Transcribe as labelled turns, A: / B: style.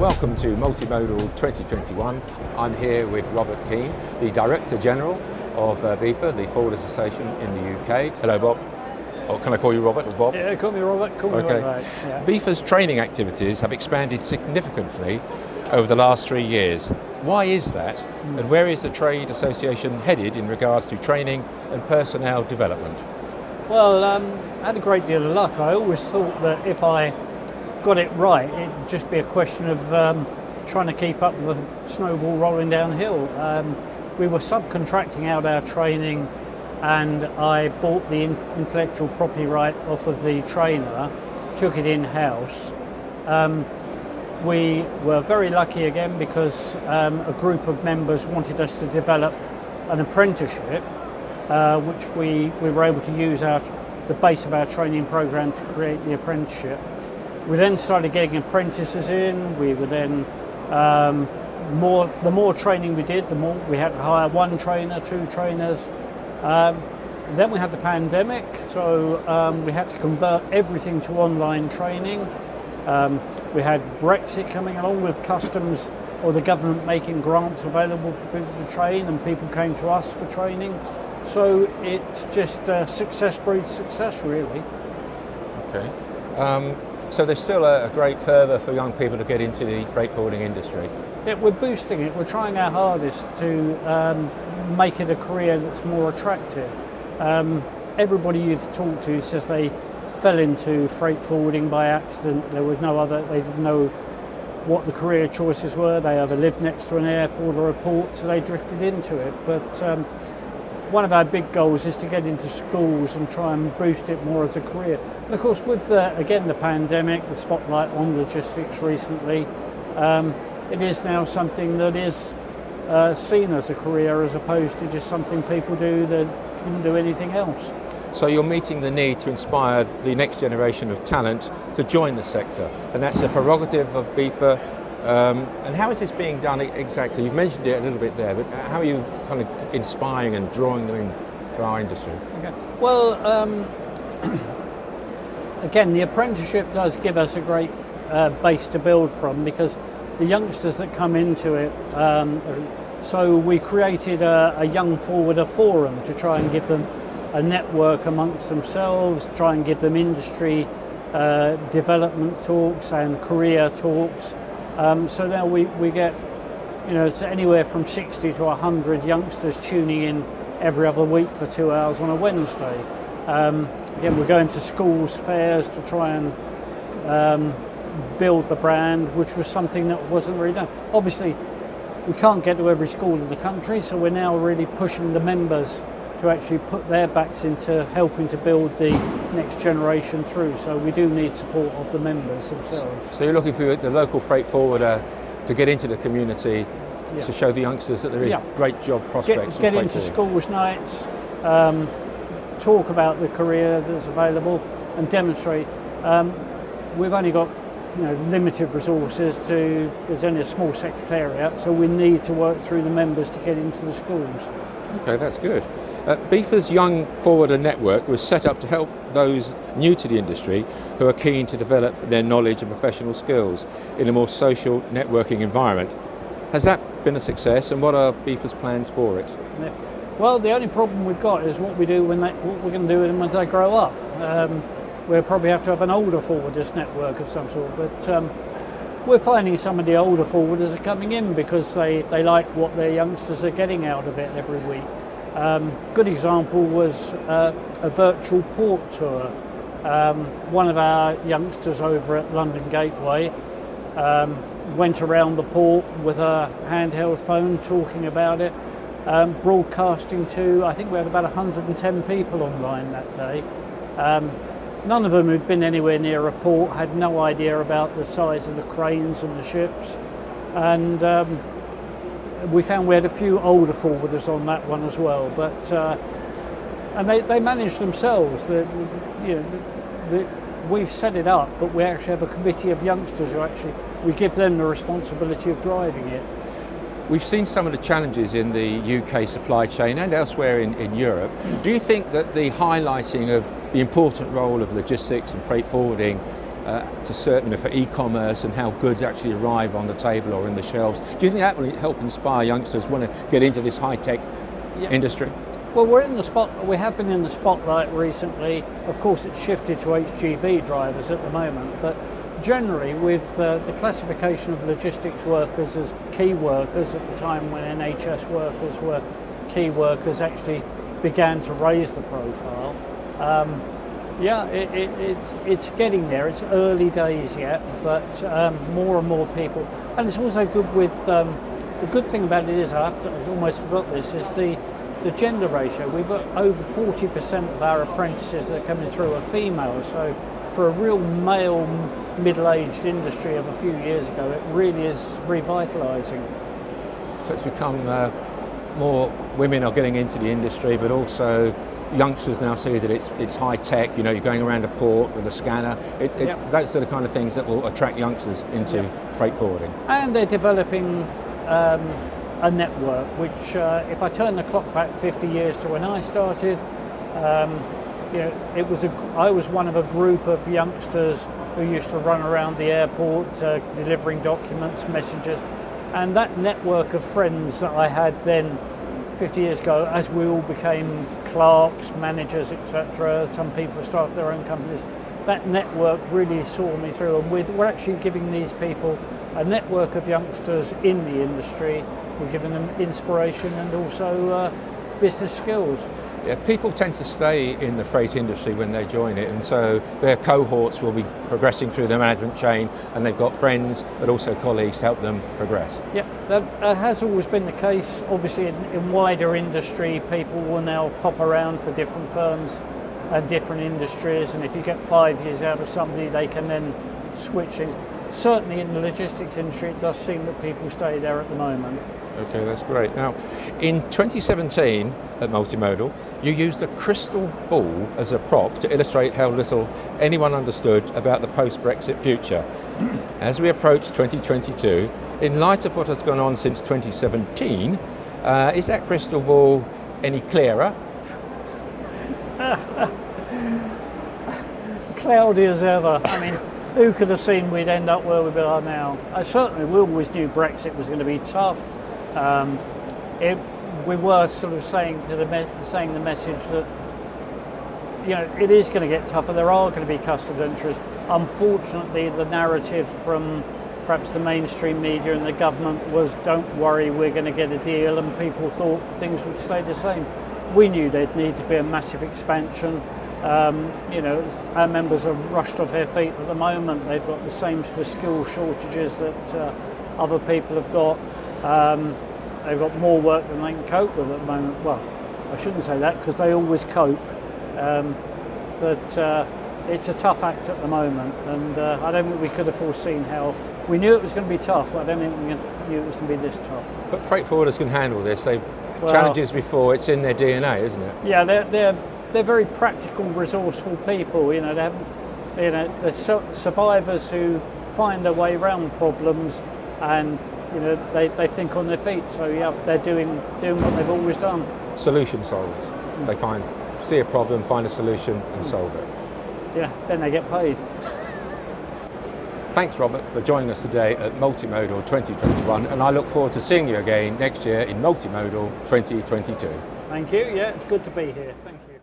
A: Welcome to Multimodal 2021. I'm here with Robert Keane, the Director General of BIFA, the Forwarders Association in the UK. Hello, Bob. Oh, can I call you Robert or Bob?
B: Yeah, call me Robert. Call me Robert. Right. Yeah.
A: BIFA's training activities have expanded significantly over the last 3 years. Why is that? And where is the Trade Association headed in regards to training and personnel development?
B: Well, I had a great deal of luck. I always thought that if I got it right, it'd just be a question of trying to keep up with the snowball rolling downhill. We were subcontracting out our training, and I bought the intellectual property right off of the trainer, took it in-house. We were very lucky again because a group of members wanted us to develop an apprenticeship, which we were able to use the base of our training program to create the apprenticeship. We then started getting apprentices in. We were then the more training we did, the more we had to hire one trainer, two trainers. Then we had the pandemic, so we had to convert everything to online training. We had Brexit coming along with customs or the government making grants available for people to train, and people came to us for training. So it's just success breeds success, really.
A: Okay. So there's still a great further for young people to get into the freight forwarding industry.
B: Yeah, we're boosting it. We're trying our hardest to make it a career that's more attractive. Everybody you've talked to says they fell into freight forwarding by accident. There was no other, they didn't know what the career choices were. They either lived next to an airport or a port, so they drifted into it. But one of our big goals is to get into schools and try and boost it more as a career. And of course, with again the pandemic, the spotlight on logistics recently, it is now something that is seen as a career as opposed to just something people do that didn't do anything else.
A: So you're meeting the need to inspire the next generation of talent to join the sector, and that's a prerogative of BIFA. And how is this being done exactly? You've mentioned it a little bit there, but how are you kind of inspiring and drawing them into our industry? Okay.
B: Well, again, the apprenticeship does give us a great base to build from, because the youngsters that come into it, so we created a young forwarder forum to try and give them a network amongst themselves, try and give them industry development talks and career talks. So now we get, it's anywhere from 60 to 100 youngsters tuning in every other week for 2 hours on a Wednesday. Again, we're going to schools, fairs to try and build the brand, which was something that wasn't really done. Obviously, we can't get to every school in the country, so we're now really pushing the members to actually put their backs into helping to build the next generation through. So we do need support of the members themselves.
A: So you're looking for the local freight forwarder to get into the community to show the youngsters that there is great job prospects.
B: Get into schools nights, talk about the career that's available and demonstrate. We've only got limited resources there's only a small secretariat, so we need to work through the members to get into the schools.
A: Okay, that's good. BIFA's Young Forwarder Network was set up to help those new to the industry who are keen to develop their knowledge and professional skills in a more social networking environment. Has that been a success, and what are BIFA's plans for it?
B: Yeah. Well, the only problem we've got is what we're going to do with them when they grow up. We'll probably have to have an older forwarders network of some sort, but we're finding some of the older forwarders are coming in because they like what their youngsters are getting out of it every week. Good example was a virtual port tour. One of our youngsters over at London Gateway went around the port with a handheld phone talking about it, broadcasting to, I think we had about 110 people online that day. None of them had been anywhere near a port, had no idea about the size of the cranes and the ships, and we found we had a few older forwarders on that one as well, but and they manage themselves. We've set it up, but we actually have a committee of youngsters who we give them the responsibility of driving it.
A: We've seen some of the challenges in the UK supply chain and elsewhere in Europe. Do you think that the highlighting of the important role of logistics and freight forwarding to certain for e-commerce and how goods actually arrive on the table or in the shelves. Do you think that will help inspire youngsters who want to get into this high-tech industry?
B: Well, we have been in the spotlight recently. Of course, it's shifted to HGV drivers at the moment, but generally with the classification of logistics workers as key workers at the time when NHS workers were key workers actually began to raise the profile. It's getting there. It's early days yet, but more and more people. And it's also good with, the good thing about it is, I almost forgot this, is the gender ratio. We've got over 40% of our apprentices that are coming through are female, so for a real male middle-aged industry of a few years ago, it really is revitalising.
A: So it's become more women are getting into the industry, but also youngsters now see that it's high tech. You know, you're going around a port with a scanner. Those are the kind of things that will attract youngsters into freight forwarding. And
B: they're developing a network, which if I turn the clock back 50 years to when I started, I was one of a group of youngsters who used to run around the airport delivering documents, messages, and that network of friends that I had then 50 years ago, as we all became clerks, managers, etc., some people started their own companies, that network really saw me through, and we're actually giving these people a network of youngsters in the industry. We're giving them inspiration and also business skills.
A: Yeah, people tend to stay in the freight industry when they join it, and so their cohorts will be progressing through the management chain, and they've got friends but also colleagues to help them progress.
B: Yeah, that has always been the case. Obviously in wider industry, people will now pop around for different firms and different industries, and if you get 5 years out of somebody, they can then switch things. Certainly in the logistics industry, it does seem that people stay there at the moment.
A: Okay, that's great. Now, in 2017 at Multimodal, you used a crystal ball as a prop to illustrate how little anyone understood about the post-Brexit future. As we approach 2022, in light of what has gone on since 2017, is that crystal ball any clearer?
B: Cloudy as ever. I mean, who could have seen we'd end up where we are now? Certainly, we always knew Brexit was going to be tough. We were sort of saying the message that it is going to get tougher. There are going to be customs entries. Unfortunately, the narrative from perhaps the mainstream media and the government was, "Don't worry, we're going to get a deal," and people thought things would stay the same. We knew there'd need to be a massive expansion. Our members are rushed off their feet at the moment. They've got the same sort of skill shortages that other people have got. They've got more work than they can cope with at the moment. Well, I shouldn't say that because they always cope. But it's a tough act at the moment, and I don't think we could have foreseen how. We knew it was going to be tough, but I don't think we knew it was going to be this tough.
A: But freight forwarders can handle this. They've challenges before. It's in their DNA, isn't it?
B: Yeah, they're very practical, resourceful people. They're survivors who find their way around problems, and they think on their feet. So yeah, they're doing what they've always done. Solution
A: solvers. They see a problem, find a solution, and solve it.
B: Yeah, then they get paid.
A: Thanks, Robert, for joining us today at Multimodal 2021, and I look forward to seeing you again next year in Multimodal 2022.
B: Thank you. Yeah, it's good to be here. Thank you.